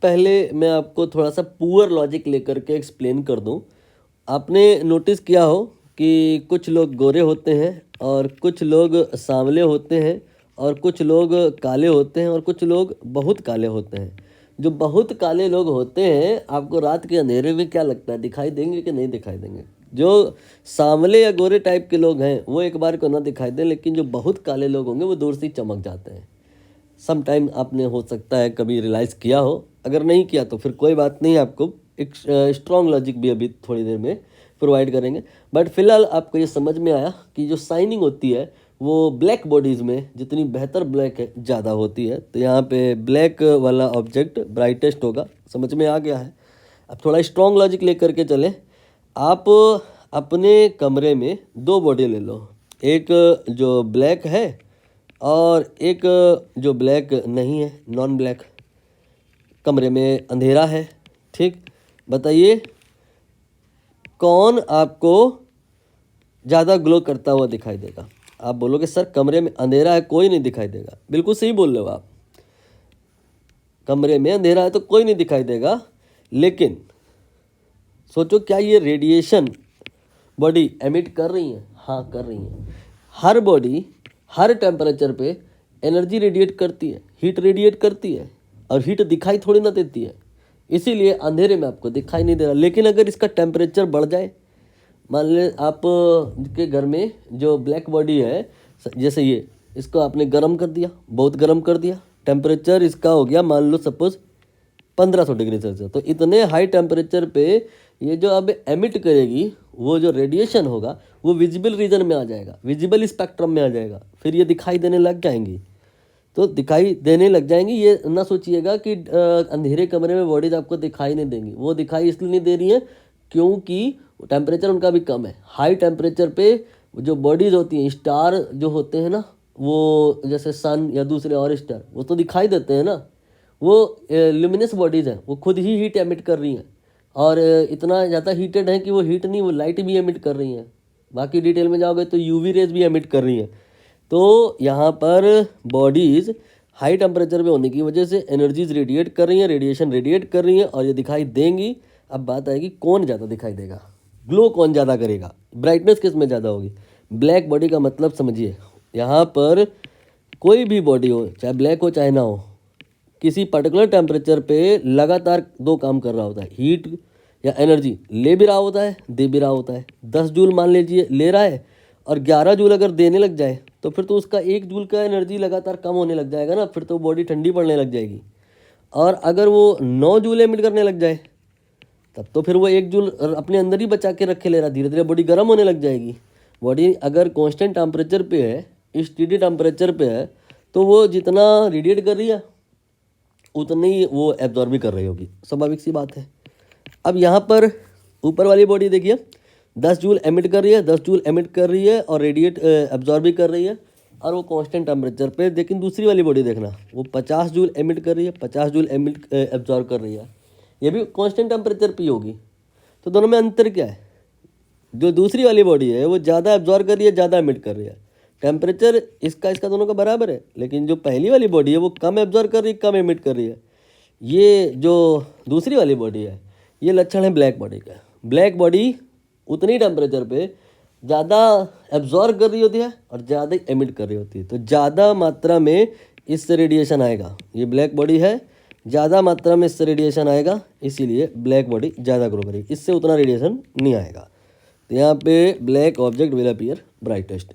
पहले मैं आपको थोड़ा सा पुअर लॉजिक लेकर के एक्सप्लेन कर दूं। आपने नोटिस किया हो कि कुछ लोग गोरे होते हैं और कुछ लोग सांवले होते हैं और कुछ लोग काले होते हैं और कुछ लोग बहुत काले होते हैं। जो बहुत काले लोग होते हैं आपको रात के अंधेरे में क्या लगता है, दिखाई देंगे कि नहीं दिखाई देंगे? जो सांवले या गोरे टाइप के लोग हैं वो एक बार को ना दिखाई दें, लेकिन जो बहुत काले लोग होंगे वो दूर से ही चमक जाते हैं। सम टाइम आपने हो सकता है कभी रियलाइज़ किया हो, अगर नहीं किया तो फिर कोई बात नहीं, आपको एक स्ट्रॉन्ग लॉजिक भी अभी थोड़ी देर में प्रोवाइड करेंगे। बट फिलहाल आपको ये समझ में आया कि जो शाइनिंग होती है वो ब्लैक बॉडीज़ में जितनी बेहतर ब्लैक है ज़्यादा होती है। तो यहाँ पे ब्लैक वाला ऑब्जेक्ट ब्राइटेस्ट होगा, समझ में आ गया है। अब थोड़ा स्ट्रॉन्ग लॉजिक लेकर के चले। आप अपने कमरे में दो बॉडी ले लो, एक जो ब्लैक है और एक जो ब्लैक नहीं है, नॉन ब्लैक। कमरे में अंधेरा है, ठीक। बताइए कौन आपको ज़्यादा ग्लो करता हुआ दिखाई देगा? आप बोलोगे सर कमरे में अंधेरा है कोई नहीं दिखाई देगा। बिल्कुल सही बोल रहे हो आप, कमरे में अंधेरा है तो कोई नहीं दिखाई देगा। लेकिन सोचो क्या ये रेडिएशन बॉडी एमिट कर रही है? हाँ कर रही है। हर बॉडी हर टेम्परेचर पे एनर्जी रेडिएट करती है, हीट रेडिएट करती है, और हीट दिखाई थोड़ी ना देती है, इसीलिए अंधेरे में आपको दिखाई नहीं दे रहा। लेकिन अगर इसका टेम्परेचर बढ़ जाए, मान लें आप के घर में जो ब्लैक बॉडी है, जैसे ये, इसको आपने गर्म कर दिया, बहुत गर्म कर दिया, टेम्परेचर इसका हो गया मान लो सपोज 1500 डिग्री सेल्सियस। तो इतने हाई टेम्परेचर पे ये जो अब एमिट करेगी वो जो रेडिएशन होगा वो विजिबल रीजन में आ जाएगा, विजिबल स्पेक्ट्रम में आ जाएगा, फिर ये दिखाई देने लग जाएंगी। तो दिखाई देने लग जाएंगी, ये ना सोचिएगा कि अंधेरे कमरे में बॉडीज आपको दिखाई नहीं देंगी। वो दिखाई इसलिए नहीं दे रही है क्योंकि टेम्परेचर उनका भी कम है। हाई टेम्परेचर पे जो बॉडीज होती हैं, स्टार जो होते हैं ना, वो जैसे सन या दूसरे और स्टार, वो तो दिखाई देते हैं ना, वो ल्यूमिनस बॉडीज़ हैं, वो खुद ही हीट एमिट कर रही हैं, और इतना ज़्यादा हीटेड है कि वो हीट नहीं, वो लाइट भी एमिट कर रही हैं। बाकी डिटेल में जाओगे तो यूवी रेज भी एमिट कर रही हैं। तो यहाँ पर बॉडीज़ हाई टेम्परेचर पे होने की वजह से एनर्जीज रेडिएट कर रही हैं, रेडिएशन रेडिएट कर रही हैं, और ये दिखाई देंगी। अब बात आएगी कौन ज़्यादा दिखाई देगा, ग्लो कौन ज़्यादा करेगा, ब्राइटनेस किस में ज़्यादा होगी। ब्लैक बॉडी का मतलब समझिए, यहाँ पर कोई भी बॉडी हो, चाहे ब्लैक हो चाहे ना हो, किसी पर्टिकुलर टेम्परेचर पे लगातार दो काम कर रहा होता है, हीट या एनर्जी ले भी रहा होता है, दे भी रहा होता है। 10 जूल मान लीजिए ले रहा है, और 11 जूल अगर देने लग जाए तो फिर तो उसका 1 जूल का एनर्जी लगातार कम होने लग जाएगा ना, फिर तो बॉडी ठंडी पड़ने लग जाएगी। और अगर वो 9 जूल एमिट करने लग जाए तब तो फिर वो 1 जूल अपने अंदर ही बचा के रखे ले रहा, धीरे धीरे बॉडी गर्म होने लग जाएगी। बॉडी अगर कांस्टेंट टेम्परेचर पे है, स्टेडी टेम्परेचर पे है, तो वो जितना रेडिएट कर रही है उतनी ही वो एब्जॉर्ब भी कर रही होगी, स्वाभाविक सी बात है। अब यहाँ पर ऊपर वाली बॉडी देखिए, 10 जूल एमिट कर रही है, 10 जूल एमिट कर रही है और रेडिएट एब्जॉर्ब भी कर रही है, और वो कांस्टेंट टेम्परेचर पे। लेकिन दूसरी वाली बॉडी देखना, वो 50 जूल एमिट कर रही है, 50 जूल एमिट एब्जॉर्ब कर रही है, ये भी कांस्टेंट टेम्परेचर पे होगी। तो दोनों में अंतर क्या है? जो दूसरी वाली बॉडी है वो ज़्यादा एब्जॉर्ब कर रही है, ज़्यादा एमिट कर रही है, टेम्परेचर इसका दोनों का बराबर है। लेकिन जो पहली वाली बॉडी है वो कम एब्जॉर्ब कर रही है, कम एमिट कर रही है। ये जो दूसरी वाली बॉडी है, ये लक्षण है ब्लैक बॉडी का। ब्लैक बॉडी उतनी टेम्परेचर पे ज़्यादा एब्जॉर्ब कर रही होती है और ज़्यादा एमिट कर रही होती है, तो ज़्यादा मात्रा में इससे रेडिएशन आएगा। ये ब्लैक बॉडी है, ज़्यादा मात्रा में इससे रेडिएशन आएगा, इसीलिए ब्लैक बॉडी ज़्यादा ग्रो करेगी, इससे उतना रेडिएशन नहीं आएगा। तो यहाँ पे black object will appear brightest.